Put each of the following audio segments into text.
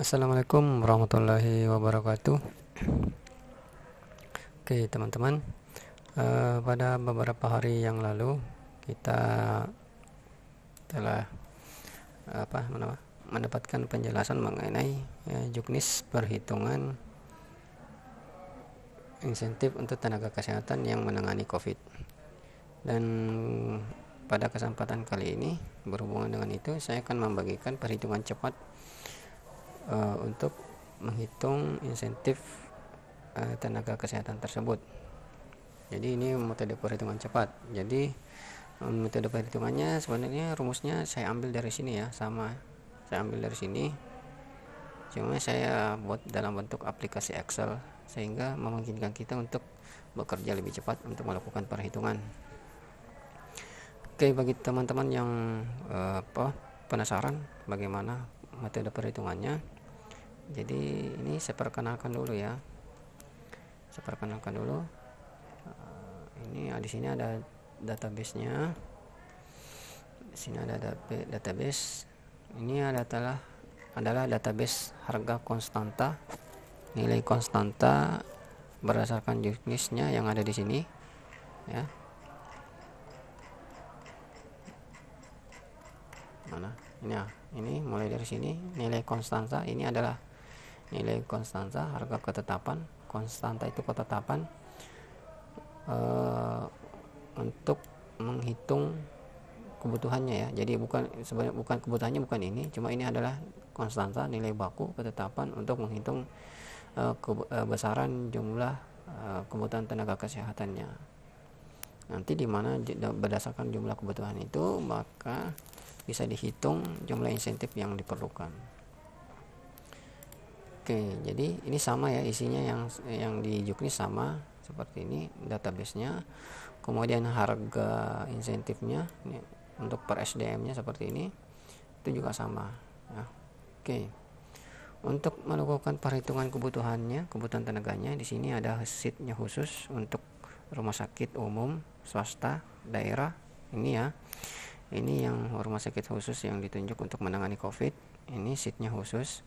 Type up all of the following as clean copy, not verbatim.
Assalamualaikum warahmatullahi wabarakatuh. Oke teman-teman, pada beberapa hari yang lalu kita telah mendapatkan penjelasan mengenai juknis perhitungan insentif untuk tenaga kesehatan yang menangani COVID. Dan pada kesempatan kali ini berhubungan dengan itu, saya akan membagikan perhitungan cepat untuk menghitung insentif tenaga kesehatan tersebut. Jadi ini metode perhitungan cepat. Jadi metode perhitungannya sebenarnya rumusnya saya ambil dari sini ya, sama saya ambil dari sini. Cuma saya buat dalam bentuk aplikasi Excel sehingga memungkinkan kita untuk bekerja lebih cepat untuk melakukan perhitungan. Oke, bagi teman-teman yang penasaran bagaimana metode perhitungannya, jadi ini saya perkenalkan dulu ya. Ini di sini ada database-nya. Di sini ada database. Ini adalah database harga konstanta, nilai konstanta berdasarkan juknisnya yang ada di sini ya. Mana? Ini mulai dari sini nilai konstanta. Ini adalah nilai konstanta harga ketetapan. Konstanta itu ketetapan untuk menghitung kebutuhannya ya. Jadi bukan kebutuhannya, bukan ini, cuma ini adalah konstanta nilai baku ketetapan untuk menghitung besaran jumlah kebutuhan tenaga kesehatannya. Nanti di mana berdasarkan jumlah kebutuhan itu maka bisa dihitung jumlah insentif yang diperlukan. Oke, jadi ini sama ya isinya, yang di juknis sama seperti ini database-nya. Kemudian harga insentifnya untuk per SDM-nya seperti ini, itu juga sama ya. Oke. Untuk melakukan perhitungan kebutuhan tenaganya, di sini ada sheet-nya khusus untuk rumah sakit umum, swasta, daerah. Ini ya. Ini yang rumah sakit khusus yang ditunjuk untuk menangani COVID. Ini sheet-nya khusus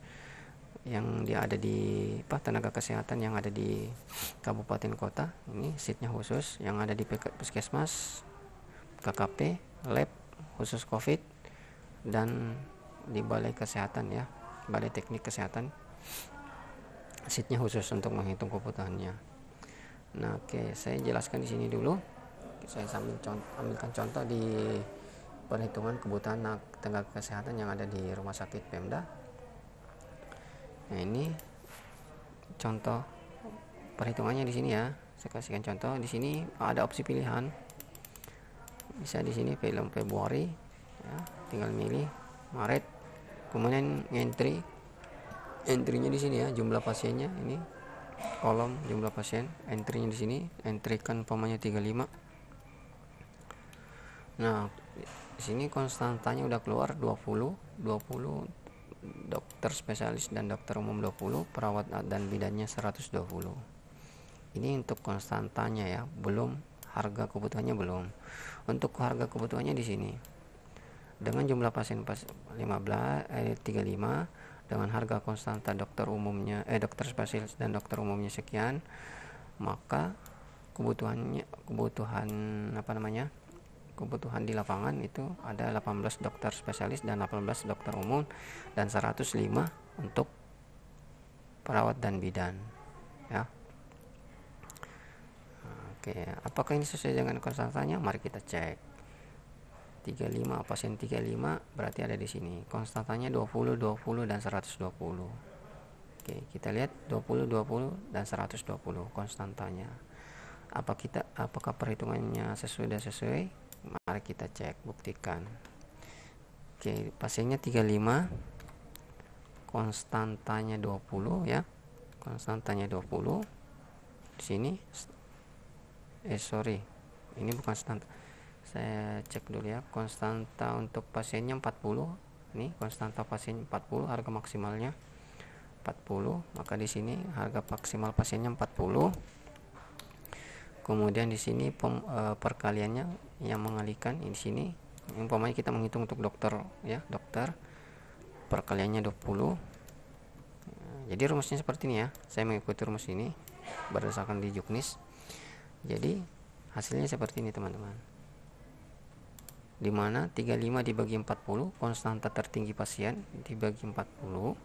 yang dia ada di tenaga kesehatan yang ada di kabupaten kota. Ini sheet-nya khusus yang ada di puskesmas, KKP, lab khusus COVID, dan di balai kesehatan ya, balai teknik kesehatan. Sheet-nya khusus untuk menghitung kebutuhannya. Nah, oke, saya jelaskan di sini dulu. Saya ambilkan contoh di perhitungan kebutuhan tenaga kesehatan yang ada di rumah sakit Pemda. Nah, ini contoh perhitungannya di sini ya. Saya kasihkan contoh. Di sini ada opsi pilihan. Bisa di sini film Februari ya, tinggal milih Maret. Kemudian entry-nya di sini ya, jumlah pasiennya ini kolom jumlah pasien, entry-nya di sini, entrykan umpamanya 35. Nah, di sini konstantanya udah keluar 20 dokter spesialis dan dokter umum 20, perawat dan bidannya 120. Ini untuk konstantanya ya, belum harga kebutuhannya belum. Untuk harga kebutuhannya di sini. Dengan jumlah pasien 35 dengan harga konstanta dokter spesialis dan dokter umumnya sekian, maka kebutuhan di lapangan itu ada 18 dokter spesialis dan 18 dokter umum dan 105 untuk perawat dan bidan ya. Oke, apakah ini sesuai dengan konstantanya? Mari kita cek. 35, pasien 35 berarti ada di sini. Konstantanya 20 dan 120. Oke, kita lihat 20 dan 120 konstantanya. Apakah perhitungannya sesuai? Mari kita cek, buktikan. Oke, pasiennya 35, konstantanya 20 ya. Konstantanya 20. Di sini ini bukan konstanta. Saya cek dulu ya. Konstanta untuk pasiennya 40. Ini konstanta pasien 40, harga maksimalnya 40. Maka di sini harga maksimal pasiennya 40. Kemudian di sini perkaliannya yang mengalikan di sini. Umpamanya kita menghitung untuk dokter ya, dokter perkaliannya 20 jadi rumusnya seperti ini ya, saya mengikuti rumus ini berdasarkan di Juknis. Jadi hasilnya seperti ini teman-teman, dimana 35 dibagi 40 konstanta tertinggi pasien dibagi 40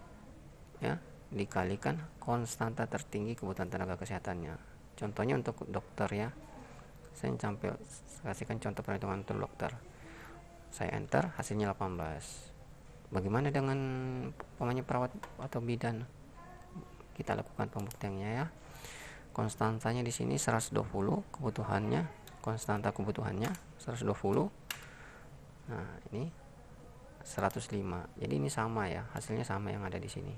ya, dikalikan konstanta tertinggi kebutuhan tenaga kesehatannya. Contohnya untuk dokter ya, saya sampai kasihkan contoh perhitungan untuk dokter, saya enter hasilnya 18. Bagaimana dengan perawat atau bidan? Kita lakukan pembuktiannya ya. Konstantanya di sini 120, kebutuhannya, konstanta kebutuhannya 120. Nah, ini 105. Jadi ini sama ya, hasilnya sama yang ada di sini.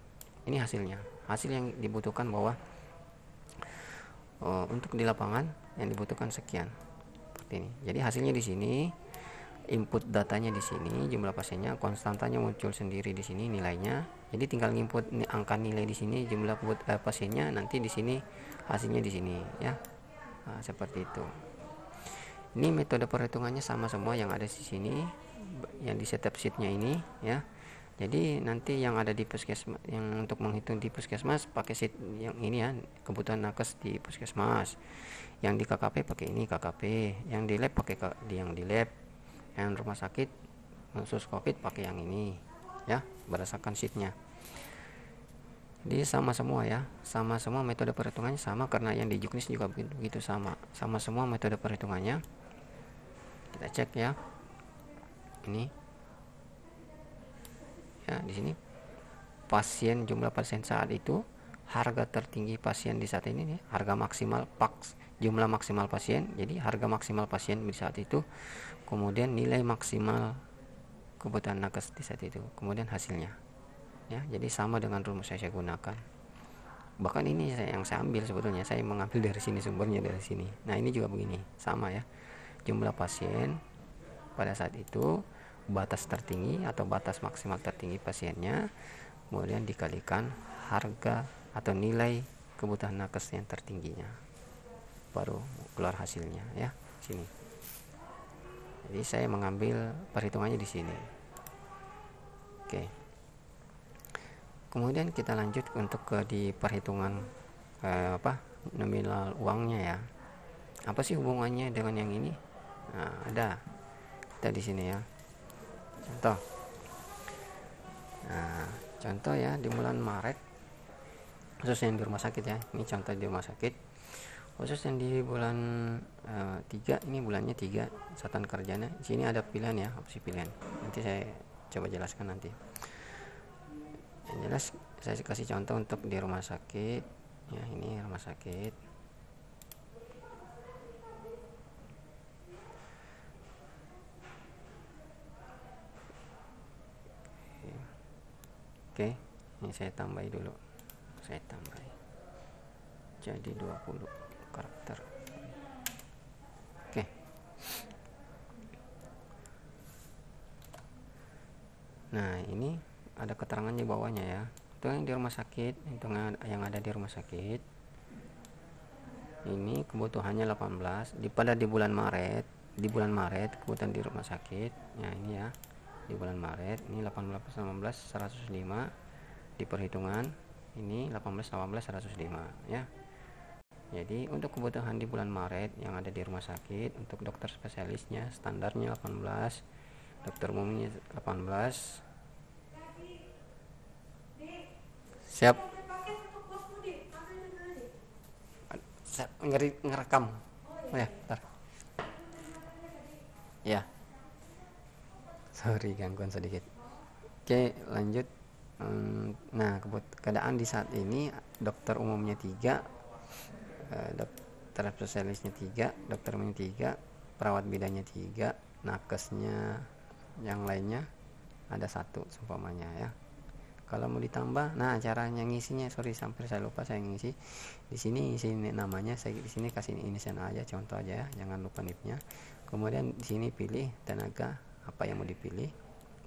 Ini hasilnya. Hasil yang dibutuhkan bahwa untuk di lapangan yang dibutuhkan sekian. Seperti ini. Jadi hasilnya di sini, input datanya di sini, jumlah pasiennya, konstantanya muncul sendiri di sini nilainya. Jadi tinggal input angka nilai di sini, jumlah pasiennya, nanti di sini hasilnya di sini ya. Nah, seperti itu. Ini metode perhitungannya sama semua yang ada di sini, yang di setup sheetnya ini ya. Jadi nanti yang ada di puskesmas, yang untuk menghitung di puskesmas pakai sheet yang ini ya, kebutuhan nakes di puskesmas. Yang di KKP pakai ini KKP, yang di lab pakai yang di lab, yang rumah sakit khusus COVID pakai yang ini ya, berdasarkan sheetnya. Jadi sama semua ya, sama semua metode perhitungannya sama, karena yang di Juknis juga begitu sama semua metode perhitungannya. Kita cek ya, ini ya, di sini pasien, jumlah pasien saat itu, harga tertinggi pasien di saat ini nih, harga maksimal jumlah maksimal pasien, jadi harga maksimal pasien di saat itu, kemudian nilai maksimal kebutuhan nakes di saat itu, kemudian hasilnya ya. Jadi sama dengan rumus yang saya gunakan, bahkan ini yang saya ambil sebetulnya, saya mengambil dari sini, sumbernya dari sini. Nah ini juga begini, sama ya, jumlah pasien pada saat itu, batas tertinggi atau batas maksimal tertinggi pasiennya, kemudian dikalikan harga atau nilai kebutuhan nakes yang tertingginya, baru keluar hasilnya ya, sini. Jadi saya mengambil perhitungannya di sini. Oke. Kemudian kita lanjut untuk di perhitungan nominal uangnya ya. Apa sih hubungannya dengan yang ini? Nah, ada kita di sini ya. Contoh. Nah, contoh ya, di bulan Maret, khusus yang di rumah sakit ya. Ini contoh di rumah sakit. Khusus yang di bulan 3, ini bulannya 3, satuan kerjanya. Di sini ada pilihan ya, opsi pilihan. Nanti saya coba jelaskan nanti. Yang jelas saya kasih contoh untuk di rumah sakit. Ya, ini rumah sakit. Oke, ini saya tambahi dulu. Saya tambahi. Jadi 20 karakter. Oke. Nah, ini ada keterangannya bawahnya ya. Itu yang di rumah sakit, itu yang ada di rumah sakit. Ini kebutuhannya 18 pada di bulan Maret. Di bulan Maret kebutuhan di rumah sakit. Nah, ini ya. Di bulan Maret ini 18 19 105 di perhitungan ini 18 105 ya. Jadi untuk kebutuhan di bulan Maret yang ada di rumah sakit, untuk dokter spesialisnya standarnya 18, dokter umumnya 18. Siap. Ngerekam. Oh ya, bentar. Ya. Sorry gangguan sedikit. Oke, lanjut. Nah, keadaan di saat ini dokter umumnya 3, dokter spesialisnya 3, dokter umumnya 3, perawat bidannya 3, nakesnya yang lainnya ada 1 seumpamanya ya. Kalau mau ditambah, nah caranya ngisinya, sorry sampai saya lupa, saya ngisi di sini, isi namanya, saya di sini kasih inisial aja, contoh aja ya, jangan lupa nipnya. Kemudian di sini pilih tenaga apa yang mau dipilih,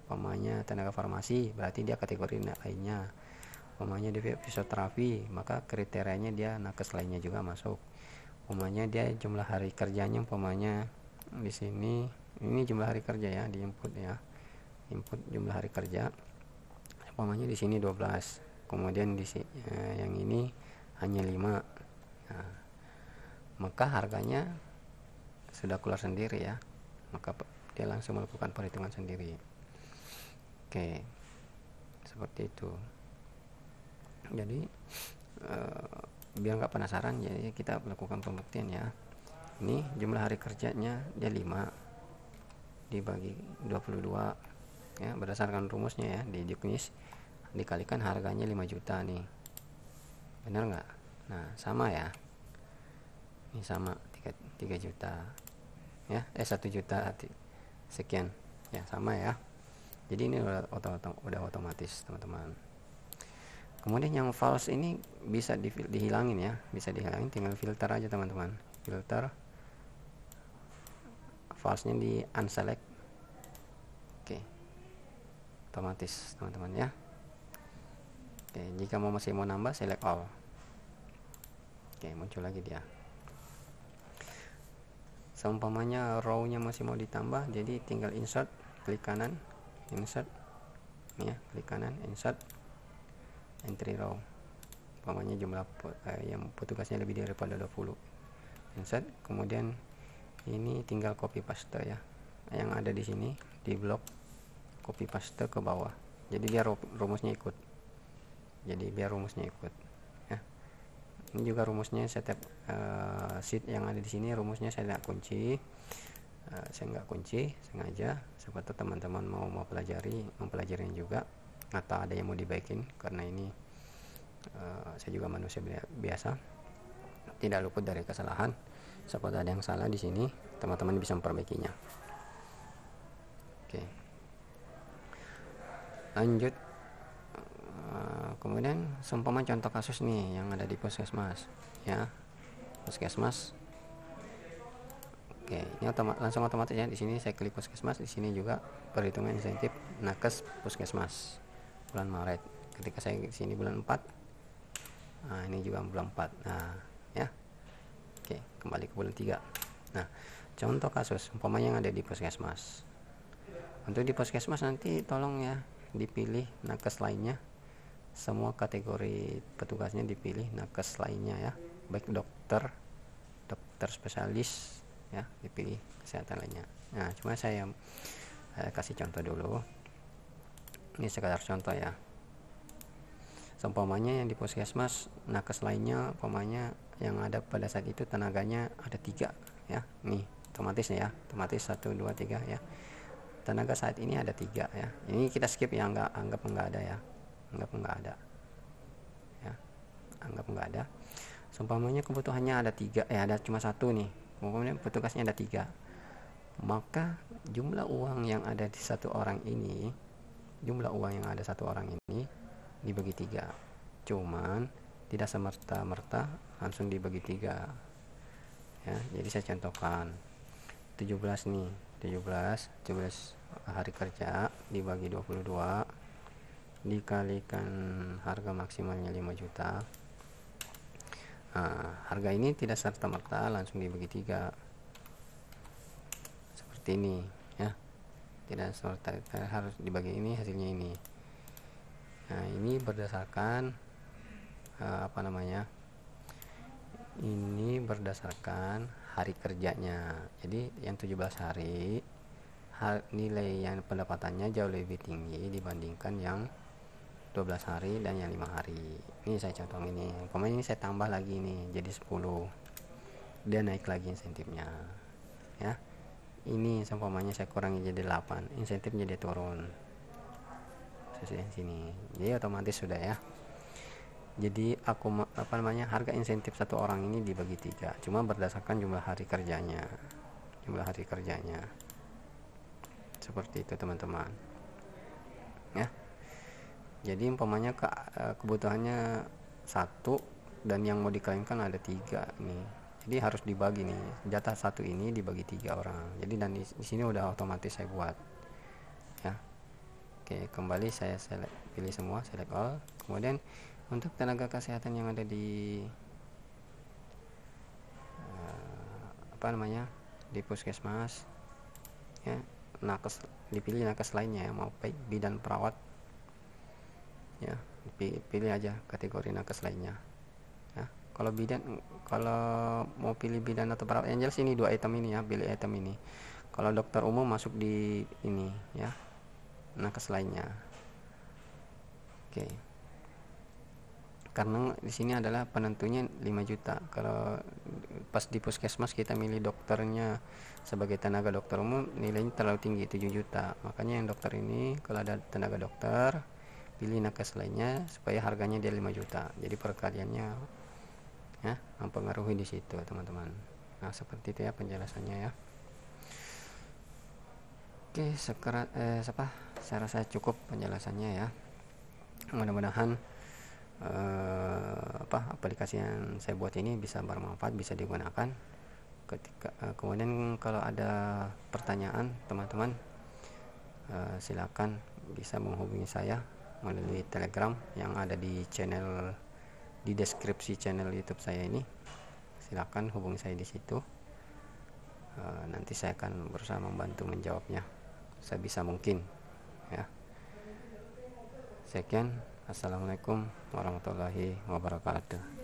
umpamanya tenaga farmasi, berarti dia kategori lainnya. Umpamanya dia fisioterapi, maka kriterianya dia nakes lainnya juga masuk. Umpamanya dia jumlah hari kerjanya, umpamanya di sini ini jumlah hari kerja ya, di input ya, input jumlah hari kerja. Umpamanya di sini 12. kemudian yang ini hanya 5. Nah, maka harganya sudah keluar sendiri ya, maka dia langsung melakukan perhitungan sendiri. Oke, seperti itu. Jadi biar nggak penasaran, jadi kita lakukan pembuktian ya. Ini jumlah hari kerjanya dia 5 dibagi 22 ya, berdasarkan rumusnya ya di Juknis, dikalikan harganya 5 juta nih, benar nggak? Nah sama ya, ini sama 3 juta ya, 1 juta sekian ya, sama ya. Jadi ini udah otomatis teman-teman. Kemudian yang false ini bisa dihilangin ya, bisa dihilangin, tinggal filter aja teman-teman, filter false-nya di unselect. Oke, otomatis teman-teman ya. Oke, jika masih mau nambah, select all. Oke, muncul lagi dia. Seumpamanya row-nya masih mau ditambah, jadi tinggal insert, klik kanan, insert ya, klik kanan, insert entry row. Umpamanya jumlah yang petugasnya lebih daripada 20, insert. Kemudian ini tinggal copy paste ya, yang ada di sini di blok, copy paste ke bawah. Jadi biar rumusnya ikut. Ya. Ini juga rumusnya setiap sheet yang ada di sini, rumusnya saya tidak kunci. Saya nggak kunci sengaja, seperti teman-teman mau mempelajarinya juga, atau ada yang mau dibaikin, karena ini saya juga manusia biasa, tidak luput dari kesalahan. Seperti ada yang salah di sini, teman-teman bisa memperbaikinya. Oke, lanjut. Kemudian seumpama contoh kasus nih yang ada di puskesmas ya, puskesmas. Oke, ini langsung otomatis ya, di sini saya klik puskesmas, di sini juga perhitungan insentif nakes puskesmas bulan Maret. Ketika saya di sini bulan 4, nah ini juga bulan 4. Nah ya, oke, kembali ke bulan 3. Nah, contoh kasus umpamanya yang ada di puskesmas. Untuk di puskesmas nanti tolong ya dipilih nakes lainnya, semua kategori petugasnya dipilih nakes lainnya ya, baik dokter spesialis ya, dipilih kesehatan lainnya. Nah, cuma saya kasih contoh dulu, ini sekadar contoh ya. Seumpamanya yang di puskesmas nakes lainnya, umpamanya yang ada pada saat itu tenaganya ada 3 ya, nih otomatis ya, otomatis 1, 2, 3 ya, tenaga saat ini ada 3 ya. Ini kita skip ya, anggap enggak ada ya, anggap enggak ada. Seumpamanya kebutuhannya ada 3 ada cuma 1 nih, kemudian petugasnya ada 3, maka jumlah uang yang ada di satu orang ini dibagi 3. Cuman tidak semerta-merta langsung dibagi 3 ya. Jadi saya contohkan 17 nih, 17 hari kerja dibagi 22 dikalikan harga maksimalnya 5 juta. Nah, harga ini tidak serta-merta langsung dibagi 3 seperti ini ya, tidak serta harus dibagi ini, hasilnya ini. Nah, ini berdasarkan ini berdasarkan hari kerjanya. Jadi yang 17 hari nilai yang pendapatannya jauh lebih tinggi dibandingkan yang 12 hari dan yang 5 hari. Ini saya contoh ini. Kemudian ini saya tambah lagi nih jadi 10. Dia naik lagi insentifnya. Ya. Ini seumpamanya saya kurangi jadi 8, insentifnya dia turun. Sesuai sini. Jadi otomatis sudah ya. Jadi harga insentif satu orang ini dibagi 3, cuma berdasarkan jumlah hari kerjanya. Seperti itu teman-teman. Ya. Jadi umpamanya kebutuhannya 1 dan yang mau diklaimkan ada 3 nih. Jadi harus dibagi nih. Jatah 1 ini dibagi 3 orang. Jadi dan di sini udah otomatis saya buat. Ya. Oke, kembali saya pilih semua, select all. Kemudian untuk tenaga kesehatan yang ada di di puskesmas ya, nakes dipilih nakes lainnya ya, mau baik bidan perawat ya, pilih aja kategori nakes lainnya ya. Kalau bidan, kalau mau pilih bidan atau perawat yang jelas ini 2 item ini ya, pilih item ini. Kalau dokter umum masuk di ini ya, nakes lainnya. Oke, karena di sini adalah penentunya 5 juta. Kalau pas di puskesmas kita milih dokternya sebagai tenaga dokter umum, nilainya terlalu tinggi 7 juta. Makanya yang dokter ini kalau ada tenaga dokter, pilih nakes lainnya supaya harganya dia 5 juta. Jadi perkaliannya ya mempengaruhi di situ, teman-teman. Nah, seperti itu ya penjelasannya ya. Oke, saya rasa cukup penjelasannya ya. Mudah-mudahan aplikasi yang saya buat ini bisa bermanfaat, bisa digunakan. Kemudian kalau ada pertanyaan teman-teman, silakan bisa menghubungi saya melalui Telegram yang ada di deskripsi channel YouTube saya ini. Silakan hubungi saya di situ. Nanti saya akan berusaha membantu menjawabnya sebisa mungkin ya. Sekian, assalamualaikum warahmatullahi wabarakatuh.